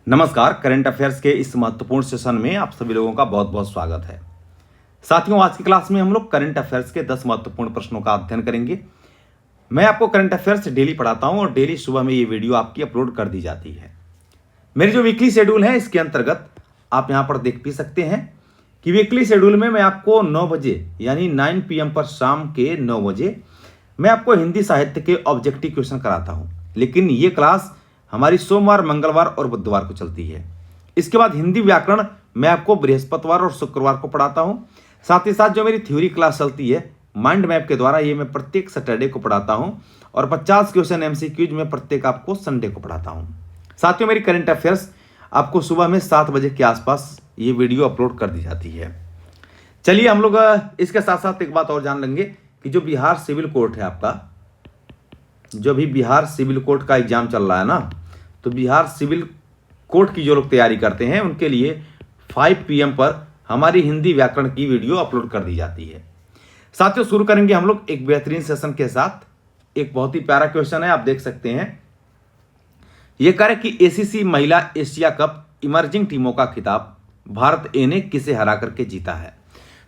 नमस्कार। Current affairs के इस महत्वपूर्ण सेशन में आप सभी लोगों का बहुत बहुत स्वागत है। साथियों, आज की क्लास में हम लोग करंट अफेयर्स के 10 महत्वपूर्ण प्रश्नों का अध्ययन करेंगे। मैं आपको करंट अफेयर्स डेली पढ़ाता हूं और डेली सुबह में ये वीडियो आपकी अपलोड कर दी जाती है। मेरी जो वीकली शेड्यूल है इसके अंतर्गत आप यहाँ पर देख भी सकते हैं कि वीकली शेड्यूल में मैं आपको 9 बजे यानी 9 PM पर शाम के 9 बजे मैं आपको हिंदी साहित्य के ऑब्जेक्टिव क्वेश्चन कराता हूँ। लेकिन ये क्लास हमारी सोमवार, मंगलवार और बुधवार को चलती है। इसके बाद हिंदी व्याकरण मैं आपको बृहस्पतिवार और शुक्रवार को पढ़ाता हूं। साथ ही साथ जो मेरी थ्योरी क्लास चलती है माइंड मैप के द्वारा, ये मैं प्रत्येक सैटरडे को पढ़ाता हूं और 50 क्वेश्चन MCQs में प्रत्येक आपको संडे को पढ़ाता हूं। साथियों, मेरी करंट अफेयर्स आपको सुबह में 7 बजे के आसपास ये वीडियो अपलोड कर दी जाती है। चलिए हम लोग इसके साथ साथ एक बात और जान लेंगे कि जो बिहार सिविल कोर्ट है आपका, जो भी बिहार सिविल कोर्ट का एग्जाम चल रहा है ना, तो बिहार सिविल कोर्ट की जो लोग तैयारी करते हैं उनके लिए 5 PM पर हमारी हिंदी व्याकरण की वीडियो अपलोड कर दी जाती है। साथियों, शुरू करेंगे हम लोग एक बेहतरीन सेशन के साथ। एक बहुत ही प्यारा क्वेश्चन है, आप देख सकते हैं। यह कह रहे कि ACC महिला एशिया कप इमर्जिंग टीमों का खिताब भारत ए ने किसे हरा करके जीता है।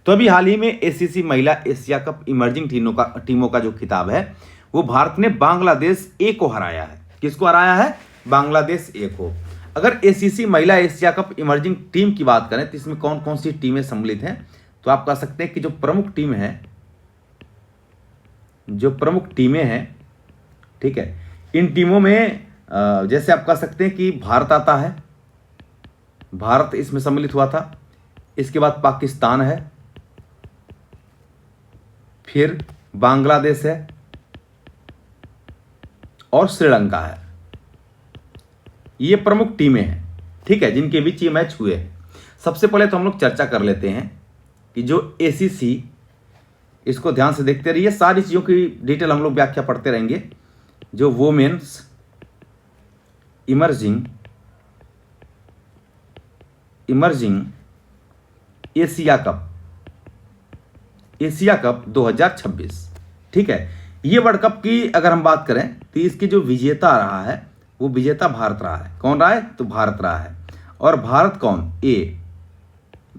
तो अभी हाल ही में ACC महिला एशिया कप इमर्जिंग टीमों का जो खिताब है वो भारत ने बांग्लादेश ए को हराया है। किसको हराया है? बांग्लादेश ए को। अगर ACC महिला एशिया कप इमर्जिंग टीम की बात करें तो इसमें कौन कौन सी टीमें सम्मिलित हैं, तो आप कह सकते हैं कि जो प्रमुख टीमें हैं, ठीक है, इन टीमों में जैसे आप कह सकते हैं कि भारत आता है, भारत इसमें सम्मिलित हुआ था। इसके बाद पाकिस्तान है, फिर बांग्लादेश है और श्रीलंका है। ये प्रमुख टीमें हैं, ठीक है, जिनके बीच ये मैच हुए हैं। सबसे पहले तो हम लोग चर्चा कर लेते हैं कि जो ACC, इसको ध्यान से देखते रहिए, सारी चीज़ों की डिटेल हम लोग व्याख्या पढ़ते रहेंगे। जो वुमेन्स इमर्जिंग एशिया कप 2026, ठीक है। ये वर्ल्ड कप की अगर हम बात करें तो इसकी जो विजेता रहा है वो विजेता भारत रहा है। कौन रहा है? तो भारत रहा है। और भारत कौन?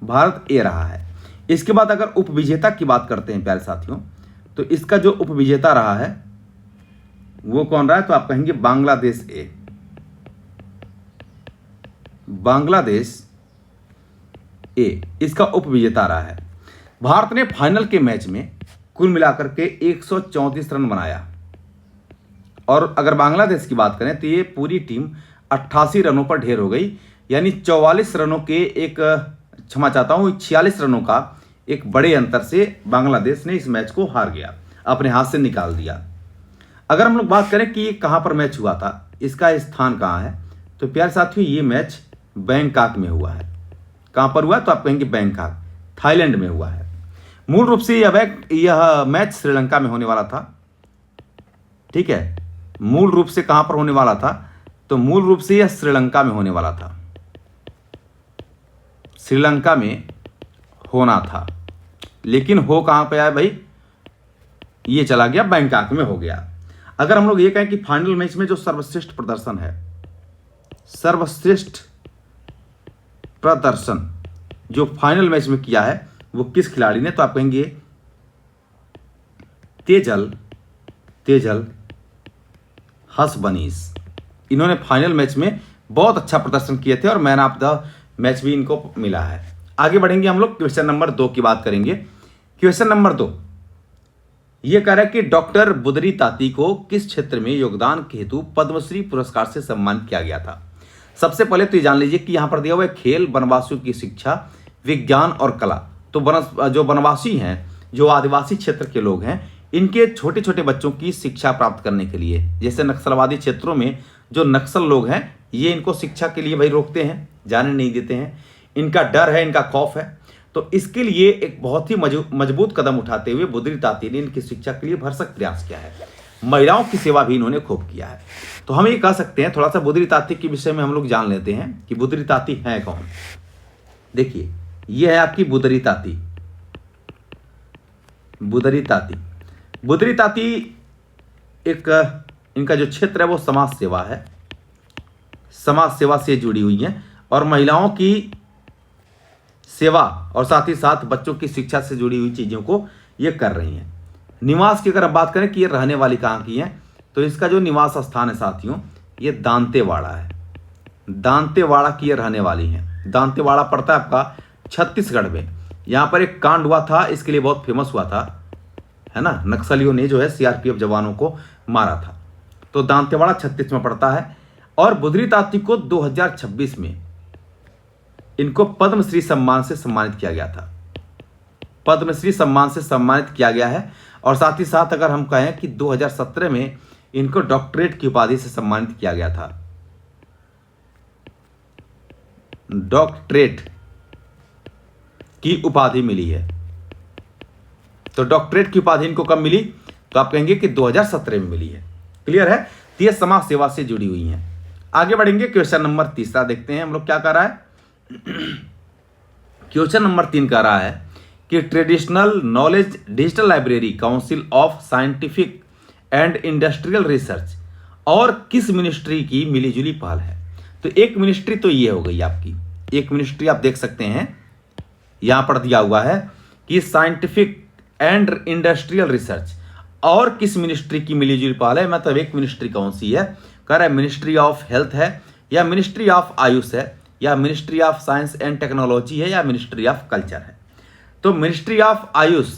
भारत ए रहा है। इसके बाद अगर उप विजेता की बात करते हैं प्यारे साथियों, तो इसका जो उप विजेता रहा है वो कौन रहा है? तो आप कहेंगे बांग्लादेश ए। बांग्लादेश ए इसका उप विजेता रहा है। भारत ने फाइनल के मैच में कुल मिलाकर के 134 रन बनाया। और अगर बांग्लादेश की बात करें तो ये पूरी टीम 88 रनों पर ढेर हो गई, यानी 44 रनों के 46 रनों का एक बड़े अंतर से बांग्लादेश ने इस मैच को हार गया, अपने हाथ से निकाल दिया। अगर हम लोग बात करें कि ये कहाँ पर मैच हुआ था, इसका स्थान कहाँ है, तो प्यारे साथियों ये मैच बैंकॉक में हुआ है। कहाँ पर हुआ? तो आप कहेंगे बैंकॉक, थाईलैंड में हुआ है। मूल रूप से यह मैच श्रीलंका में होने वाला था, ठीक है। मूल रूप से कहां पर होने वाला था? तो मूल रूप से यह श्रीलंका में होने वाला था, श्रीलंका में होना था। लेकिन हो कहां पे आया भाई? ये चला गया बैंकॉक में हो गया। अगर हम लोग ये कहें कि फाइनल मैच में जो सर्वश्रेष्ठ प्रदर्शन जो फाइनल मैच में किया है वो किस खिलाड़ी ने, तो आप कहेंगे तेजल हसबनीस। इन्होंने फाइनल मैच में बहुत अच्छा प्रदर्शन किए थे और मैन ऑफ द मैच भी इनको मिला है। आगे बढ़ेंगे हम लोग, क्वेश्चन नंबर 2 की बात करेंगे। क्वेश्चन नंबर 2 ये कह रहा है कि डॉक्टर बुदरी ताती को किस क्षेत्र में योगदान के हेतु पद्मश्री पुरस्कार से सम्मानित किया गया था। सबसे पहले तो ये जान लीजिए कि यहां पर दिया हुआ है खेल, वनवासियों की शिक्षा, विज्ञान और कला। तो जो वनवासी हैं, जो आदिवासी क्षेत्र के लोग हैं, इनके छोटे छोटे बच्चों की शिक्षा प्राप्त करने के लिए, जैसे नक्सलवादी क्षेत्रों में जो नक्सल लोग हैं ये इनको शिक्षा के लिए भाई रोकते हैं, जाने नहीं देते हैं, इनका डर है, इनका खौफ है। तो इसके लिए एक बहुत ही मजबूत कदम उठाते हुए बुदरी ताती ने इनकी शिक्षा के लिए भरसक प्रयास किया है। महिलाओं की सेवा भी इन्होंने खूब किया है। तो हम ये कह सकते हैं, थोड़ा सा बुदरी ताती के विषय में हम लोग जान लेते हैं कि बुदरी ताती है कौन। देखिए, ये है आपकी बुदरी ताती। बुदरी ताती एक इनका जो क्षेत्र है वो समाज सेवा है। समाज सेवा से जुड़ी हुई हैं और महिलाओं की सेवा और साथ ही साथ बच्चों की शिक्षा से जुड़ी हुई चीज़ों को ये कर रही हैं। निवास की अगर हम बात करें कि ये रहने वाली कहाँ की हैं, तो इसका जो निवास स्थान है साथियों, ये दांतेवाड़ा है। दांतेवाड़ा की ये रहने वाली हैं। दांतेवाड़ा पड़ता है आपका छत्तीसगढ़ में। यहाँ पर एक कांड हुआ था, इसके लिए बहुत फेमस हुआ था, है ना, नक्सलियों ने जो है सीआरपीएफ जवानों को मारा था। तो दांतेवाड़ा छत्तीस में पड़ता है। और बुधरी ताती को 2026 में इनको पद्मश्री सम्मान से सम्मानित किया गया था। पद्मश्री सम्मान से सम्मानित किया गया है। और साथ ही साथ अगर हम कहें कि 2017 में इनको डॉक्टरेट की उपाधि से सम्मानित किया गया था। डॉक्टरेट की उपाधि मिली है। तो डॉक्टरेट की उपाधि इनको कब मिली, तो आप कहेंगे कि 2017 में मिली है। क्लियर है। तो ये समाज सेवा से जुड़ी हुई हैं। आगे बढ़ेंगे, क्वेश्चन नंबर तीसरा देखते हैं हम लोग क्या कर रहा है। क्वेश्चन नंबर 3 कह रहा है कि traditional knowledge digital library council of scientific and industrial research और किस मिनिस्ट्री की मिलीजुली पहल है। तो एक मिनिस्ट्री तो ये हो गई आपकी, एक मिनिस्ट्री आप देख सकते हैं यहां पर दिया हुआ है कि साइंटिफिक एंड इंडस्ट्रियल रिसर्च और किस मिनिस्ट्री की मिलीजुली पहल है। मतलब एक मिनिस्ट्री कौन सी है, कह रहा है मिनिस्ट्री ऑफ हेल्थ है, या मिनिस्ट्री ऑफ आयुष है, या ministry of science and technology है, या मिनिस्ट्री ऑफ कल्चर है। तो मिनिस्ट्री ऑफ आयुष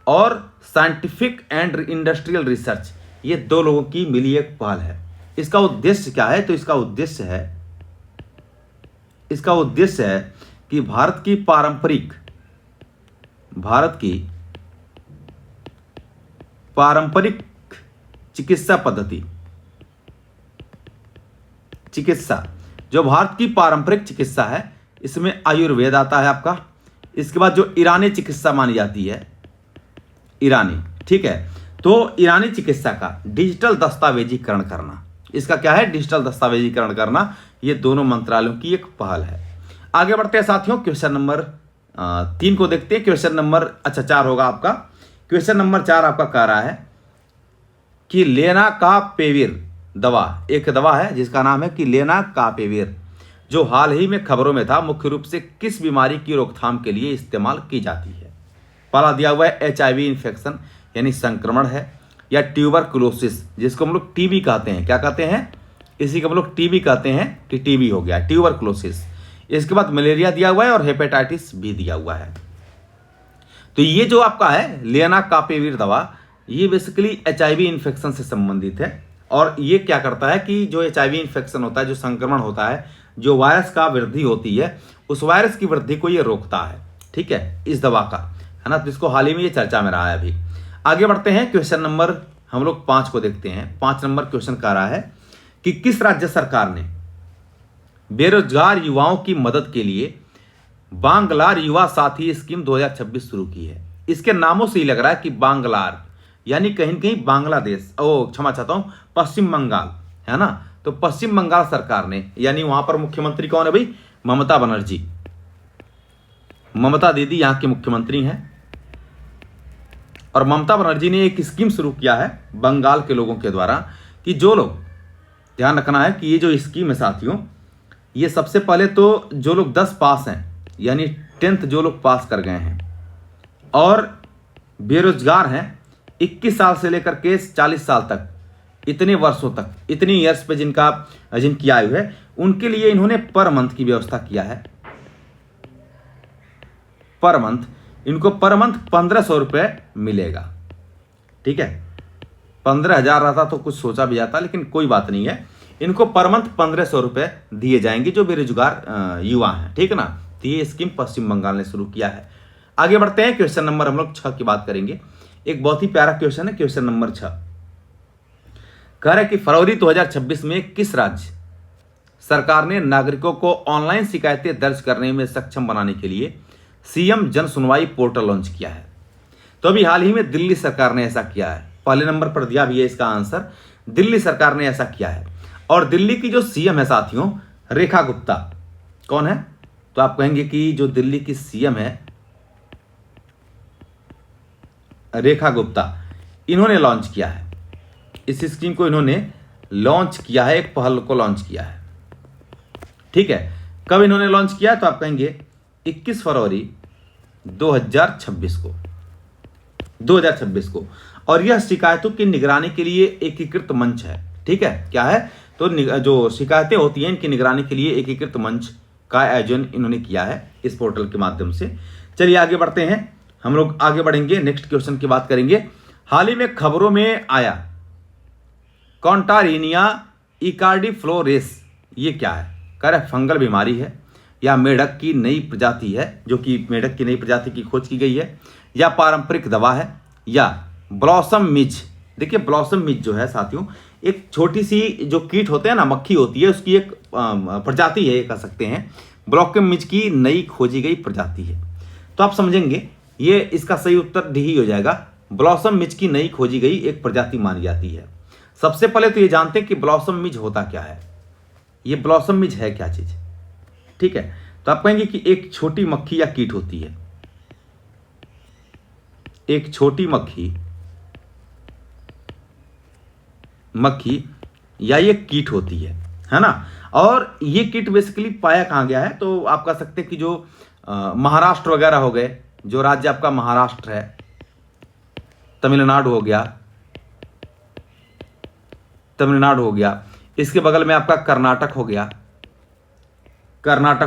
और साइंटिफिक एंड इंडस्ट्रियल रिसर्च, ये दो लोगों की मिली एक पहल है। इसका उद्देश्य क्या है, तो इसका उद्देश्य है कि भारत की पारंपरिक चिकित्सा जो भारत की पारंपरिक चिकित्सा है, इसमें आयुर्वेद आता है आपका। इसके बाद जो ईरानी चिकित्सा मानी जाती है, ईरानी, ठीक है, तो ईरानी चिकित्सा का डिजिटल दस्तावेजीकरण करना, इसका क्या है, डिजिटल दस्तावेजीकरण करना, ये दोनों मंत्रालयों की एक पहल है। आगे बढ़ते हैं साथियों, क्वेश्चन नंबर 3 को देखते हैं। क्वेश्चन नंबर 4 होगा आपका। क्वेश्चन नंबर 4 आपका कह रहा है कि लेनाकापेविर दवा, एक दवा है जिसका नाम है कि लेनाकापेविर, जो हाल ही में खबरों में था, मुख्य रूप से किस बीमारी की रोकथाम के लिए इस्तेमाल की जाती है। पहला दिया हुआ है HIV इन्फेक्शन यानी संक्रमण है, या ट्यूबरकुलोसिस जिसको हम लोग टीबी कहते हैं। क्या कहते हैं, इसी को हम लोग टीबी कहते हैं कि टीबी हो गया, ट्यूबरकुलोसिस। इसके बाद मलेरिया दिया हुआ है और हेपेटाइटिस भी दिया हुआ है। तो ये जो आपका है लेनाकापेविर दवा, ये बेसिकली HIV इन्फेक्शन से संबंधित है। और ये क्या करता है कि जो HIV इन्फेक्शन होता है, जो संक्रमण होता है, जो वायरस का वृद्धि होती है, उस वायरस की वृद्धि को ये रोकता है। ठीक है, इस दवा का, है ना। तो इसको हाल ही में ये चर्चा में रहा है अभी। आगे बढ़ते हैं, क्वेश्चन नंबर हम लोग 5 को देखते हैं। 5 नंबर क्वेश्चन कह रहा है कि किस राज्य सरकार ने बेरोजगार युवाओं की मदद के लिए बांग्लार युवा साथी स्कीम 2026 शुरू की है। इसके नामों से ही लग रहा है कि बांग्लार यानी कहीं न कहीं बांग्लादेश, क्षमा चाहता हूं, पश्चिम बंगाल, है ना। तो पश्चिम बंगाल सरकार ने, यानी वहां पर मुख्यमंत्री कौन है भाई, ममता बनर्जी, ममता दीदी यहाँ की मुख्यमंत्री हैं। और ममता बनर्जी ने एक स्कीम शुरू किया है बंगाल के लोगों के द्वारा कि जो लोग, ध्यान रखना है कि ये जो स्कीम है साथियों, ये सबसे पहले तो जो लोग 10 पास हैं, यानी 10th जो लोग पास कर गए हैं और बेरोजगार हैं 21 साल से लेकर के 40 साल तक, इतने वर्षों तक, इतनी ईयर्स पे जिनकी आयु है, उनके लिए इन्होंने पर मंथ की व्यवस्था किया है। पर मंथ इनको पर मंथ 1500 रुपये मिलेगा। ठीक है, 15,000 रहता तो कुछ सोचा भी जाता, लेकिन कोई बात नहीं है, इनको पर मंथ 1500 रुपये दिए जाएंगे जो बेरोजगार युवा हैं। ठीक है ना। तो ये स्कीम पश्चिम बंगाल ने शुरू किया है। आगे बढ़ते हैं, क्वेश्चन नंबर हम लोग 6 की बात करेंगे। एक बहुत ही प्यारा क्वेश्चन है, क्वेश्चन नंबर 6 कह रहा है कि फरवरी 2026 में किस राज्य सरकार ने नागरिकों को ऑनलाइन शिकायतें दर्ज करने में सक्षम बनाने के लिए सीएम जन सुनवाई पोर्टल लॉन्च किया है। तो अभी हाल ही में दिल्ली सरकार ने ऐसा किया है। पहले नंबर पर दिया भी है इसका आंसर, दिल्ली सरकार ने ऐसा किया है। और दिल्ली की जो सीएम है साथियों, रेखा गुप्ता, कौन है, तो आप कहेंगे कि जो दिल्ली की सीएम है रेखा गुप्ता, इन्होंने लॉन्च किया है इस स्कीम को, इन्होंने लॉन्च किया है, एक पहल को लॉन्च किया है। ठीक है, कब इन्होंने लॉन्च किया? तो आप कहेंगे 21 फरवरी 2026 को, 2026 को। और यह शिकायतों की निगरानी के लिए एकीकृत मंच है। ठीक है, क्या है? तो जो शिकायतें होती हैं इनकी निगरानी के लिए एकीकृत मंच का आयोजन इन्होंने किया है इस पोर्टल के माध्यम से। चलिए आगे बढ़ते हैं, हम लोग आगे बढ़ेंगे, नेक्स्ट क्वेश्चन की बात करेंगे। हाल ही में खबरों में आया कॉन्टारिनिया इकार्डिफ्लोरेस, ये क्या है? कह रहे फंगल बीमारी है, या मेढक की नई प्रजाति है, जो कि मेढक की नई प्रजाति की खोज की गई है, या पारंपरिक दवा है, या ब्लॉसम मिज। देखिए ब्लॉसम मिज जो है साथियों, एक छोटी सी जो कीट होते हैं ना, मक्खी होती है, उसकी एक प्रजाति है, ये कह सकते हैं। ब्लॉसम मिज की नई खोजी गई प्रजाति है। तो आप समझेंगे ये इसका सही उत्तर डी ही हो जाएगा। ब्लॉसम मिज की नई खोजी गई एक प्रजाति मानी जाती है। सबसे पहले तो ये जानते हैं कि ब्लॉसम मिज होता क्या है। ये ब्लॉसम मिज है क्या चीज? ठीक है, तो आप कहेंगे कि एक छोटी मक्खी या कीट होती है, एक छोटी मक्खी या ये कीट होती है ना। और ये कीट बेसिकली पाया कहां गया है? तो आप कह सकते हैं कि जो महाराष्ट्र वगैरह हो गए, जो राज्य आपका महाराष्ट्र है, तमिलनाडु हो गया, इसके बगल में आपका कर्नाटक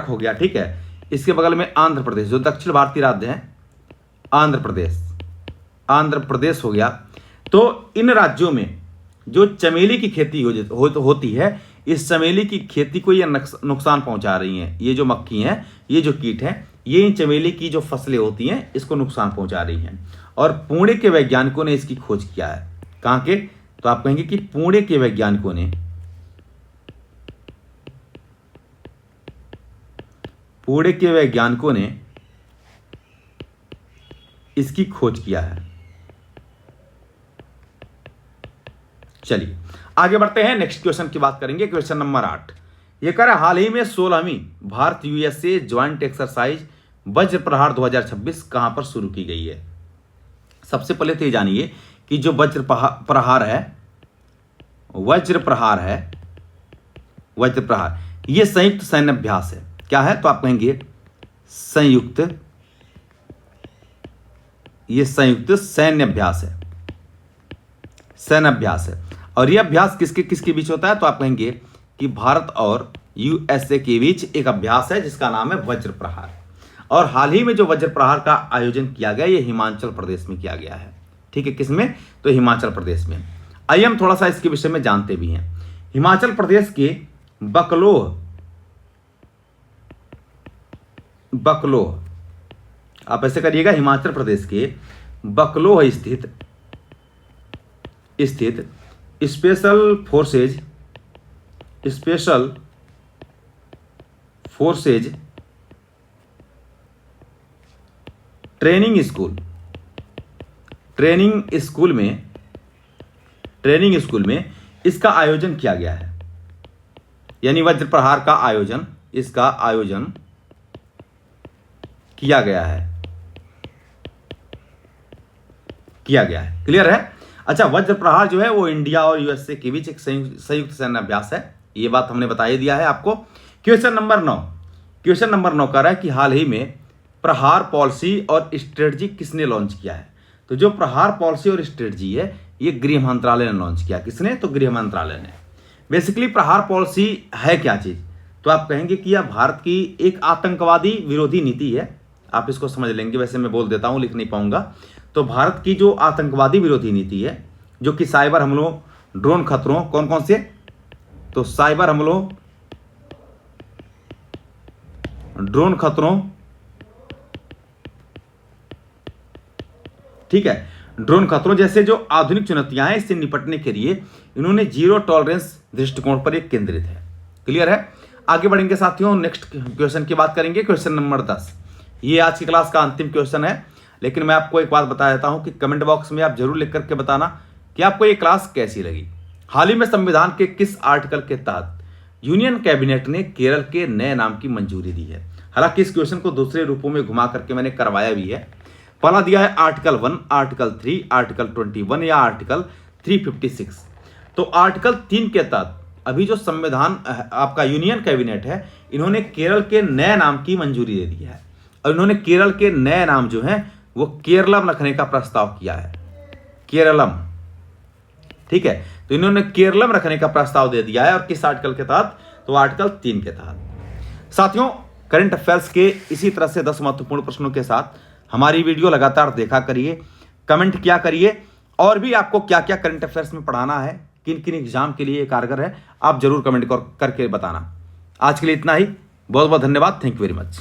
हो गया, ठीक है। इसके बगल में आंध्र प्रदेश, जो दक्षिण भारतीय राज्य है, आंध्र प्रदेश हो गया। तो इन राज्यों में जो चमेली की खेती होती है, इस चमेली की खेती को ये नुकसान पहुंचा रही हैं। ये जो मक्खी हैं, ये जो कीट हैं, ये इन चमेली की जो फसलें होती हैं इसको नुकसान पहुंचा रही हैं। और पुणे के वैज्ञानिकों ने इसकी खोज किया है। कहां के? तो आप कहेंगे कि पुणे के वैज्ञानिकों ने इसकी खोज किया है। चलिए आगे बढ़ते हैं, नेक्स्ट क्वेश्चन की बात करेंगे। क्वेश्चन नंबर 8 ये कह रहा है हाल ही में 16वीं भारत यूएसए ज्वाइंट एक्सरसाइज वज्र प्रहार 2026 कहां पर शुरू की गई है? सबसे पहले तो ये जानिए कि जो वज्र प्रहार ये संयुक्त सैन्य अभ्यास है। क्या है? तो आप कहेंगे ये संयुक्त सैन्य अभ्यास है। और यह अभ्यास किसके बीच होता है? तो आप कहेंगे कि भारत और यूएसए के बीच एक अभ्यास है जिसका नाम है वज्र प्रहार। और हाल ही में जो वज्र प्रहार का आयोजन किया गया, ये हिमाचल प्रदेश में किया गया है। ठीक है, किसमें? तो हिमाचल प्रदेश में। आइए हम थोड़ा सा इसके विषय में जानते भी हैं। हिमाचल प्रदेश के बकलोह, आप ऐसे करिएगा, हिमाचल प्रदेश के बकलोह स्थित स्पेशल फोर्सेज ट्रेनिंग स्कूल में इसका आयोजन किया गया है। यानी वज्र प्रहार का आयोजन किया गया है। क्लियर है? अच्छा, वज्र प्रहार जो है वो इंडिया और यूएसए के बीच एक संयुक्त सैन्य अभ्यास है। ये बात हमने बता ही दिया है आपको। क्वेश्चन नंबर 9 कह रहा है कि हाल ही में प्रहार पॉलिसी और स्ट्रेटजी किसने लॉन्च किया है? तो जो प्रहार पॉलिसी और स्ट्रेटजी है ये गृह मंत्रालय ने लॉन्च किया। किसने? तो गृह मंत्रालय ने। बेसिकली प्रहार पॉलिसी है क्या चीज? तो आप कहेंगे कि यह भारत की एक आतंकवादी विरोधी नीति है। आप इसको समझ लेंगे, वैसे मैं बोल देता हूं, लिख नहीं पाऊंगा। तो भारत की जो आतंकवादी विरोधी नीति है, जो कि साइबर हमलों, ड्रोन खतरों, कौन से? तो साइबर हमलों, ड्रोन खतरों, ठीक है, ड्रोन खतरों जैसे जो आधुनिक चुनौतियां हैं, इससे निपटने के लिए इन्होंने जीरो टॉलरेंस दृष्टिकोण पर एक केंद्रित है। क्लियर है? आगे बढ़ेंगे साथियों, नेक्स्ट क्वेश्चन की बात करेंगे। क्वेश्चन नंबर 10 ये आज की क्लास का अंतिम क्वेश्चन है। लेकिन मैं आपको एक बात बता देता हूं कि कमेंट बॉक्स में आप जरूर लिख करके बताना कि आपको ये क्लास कैसी लगी। हाल ही में संविधान के किस आर्टिकल के तहत यूनियन कैबिनेट ने केरल के नए नाम की मंजूरी दी है? हालांकि इस क्वेश्चन को दूसरे रूपों में घुमा करके मैंने करवाया भी है। पहला दिया है आर्टिकल 1, आर्टिकल 3, आर्टिकल 21 या आर्टिकल 356। तो आर्टिकल 3 के तहत अभी जो संविधान आपका यूनियन कैबिनेट है, इन्होंने केरल के नए नाम की मंजूरी दे दी है और इन्होंने केरल के नए नाम जो हैं वो केरलम रखने का प्रस्ताव किया है। केरलम, ठीक है, तो इन्होंने केरलम रखने का प्रस्ताव दे दिया है। और किस आर्टिकल के तहत? तो आर्टिकल 3 के तहत। साथियों, करंट अफेयर्स के इसी तरह से 10 महत्वपूर्ण प्रश्नों के साथ हमारी वीडियो लगातार देखा करिए, कमेंट किया करिए, और भी आपको क्या क्या करंट अफेयर्स में पढ़ाना है, किन किन एग्जाम के लिए कारगर है, आप जरूर कमेंट करके बताना। आज के लिए इतना ही। बहुत बहुत धन्यवाद। Thank you very much.